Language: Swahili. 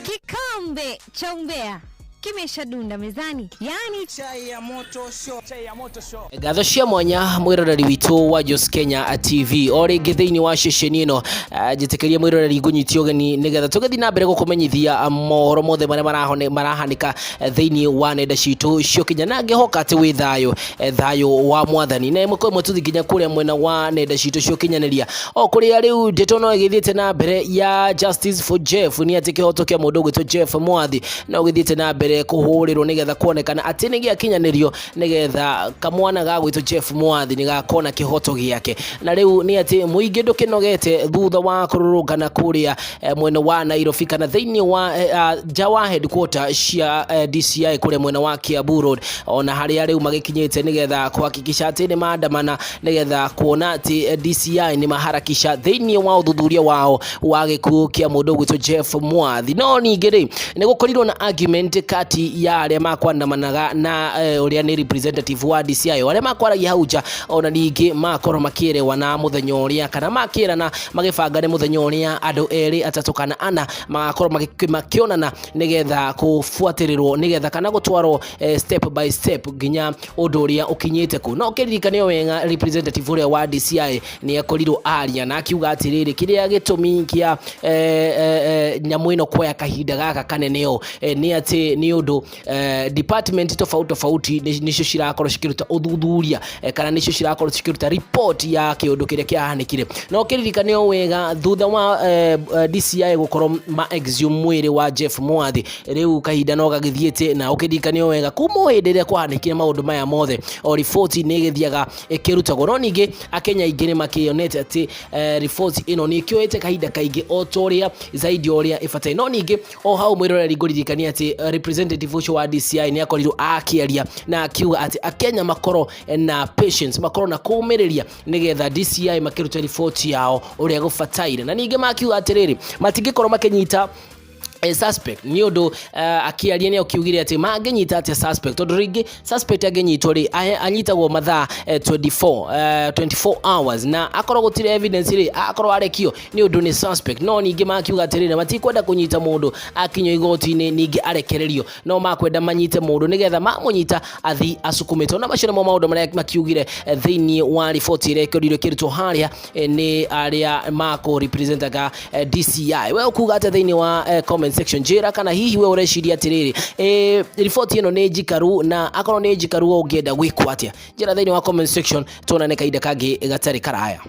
Kikombe cha umbea kimeshadunda mezani, yani chai ya moto show. Gatho cia mwanya mwiroreri witu wa Jos Kenya TV ori githini wa ceceni ino jitekeria mwiroreri ngunyitio geni nigetha tugethi na mbere gukumenyithia mohoro mothe maria marahanika thini wa nenda citu cio kinya na ngehoka ati wi thayo wa mwathani na imwe kwa tuthi kinya kuria mwena wa nenda citu cio kinyaniria o kuria riu ndeto no igithiete na mbere ya Justice for Jeff ni ati kihoto kia mundu gwitwo Jeff Mwathi na ugithiete na mbere kuhurirwo nigetha kuonekana ati ni giakinyanirio nigetha kamwana ga gwitwo Jeff Mwathi ni gakona kihoto giake na riu ni ati muingi ndukinogete thutha wa kururungana kuria mwena wa Nairobi kana thini wa Jawa headquarter cia DCI kuria mwena wa Kiambu Road ona haria riu magikinyite nigetha kuhakikisha ati ni maandamana nigetha kuona ati DCI ni maharakisha thini wa uthuthuria wao wa gikuo kia mundu gwitwo Jeff Mwathi no ningi ri ni gukorirwo na argument kati ya aria makwandamanaga na uria ni representative wa DCI aria makwaragia hauja ona ningi makorwo makirewa na muthenya uria kana makirana magibanga ni muthenya uria andu eri atatu kana ana magakorwo makionana nigetha kufuatirirwo nigetha kana gutwarwo step by step ginya undu uria ukinyite ku no kiririkane wenga representative uria wa DCI ni akorirwo aria na akiuga atiriri kiria gitumi kia nyamu ino kwa kahinda gaka kaneneo ni ati ni undu department tofauti nicio cirakorwo cikiruta uthuthuria kana nicio cirakorwo cikiruta report ya kiundu kiria kiahanikire no kiririkane wega thutha wa DCI gukorwo ma exhume mwiri wa Jeff Mwathi riu kahinda no gagithiete na ukiririkane wega kuma hindire kwahanikire maundu maya mothe o report ni githiaga ikirutagwo no ningi akenya ingine makionete ati report ino ni kioete kahinda kaingi o toria zaidi oria ifatai no ningi o hau mwiroreri nguririkania ati representative ucio wa DCI ni akorirwo akiaria na akiuga ati akenya makoro na patience makoro na kumiriria nigetha DCI makiruta report yao uria gufataire na ningi makiuga atiriri matingikorwo makinyita suspect ni undu akiaria ni ukiugire ati mangenyita ati suspect tondu ringi suspect agenyitwo ri anyitagwo mathaa 24 hours na akorwo gutire evidence ri akorwo arekio ni undu ni suspect no ningi makiuga ati ri matikwenda kunyita mundu akinyo igoti-ini ningi arekererio no makwenda manyite mundu nigetha mamunyita athi asukumito na macio mo maundu maria makiugire thini wa report ire kiriro kirito haria ni aria mako representaga DCI we ukuga ati thini wa comment section jera kana hihi we ureciria atiriri report ino ni njikaru na akorwo ni njikaru ungienda gwikwa atia jera thini wa comment section tuonane kaida kangi gatari karaya.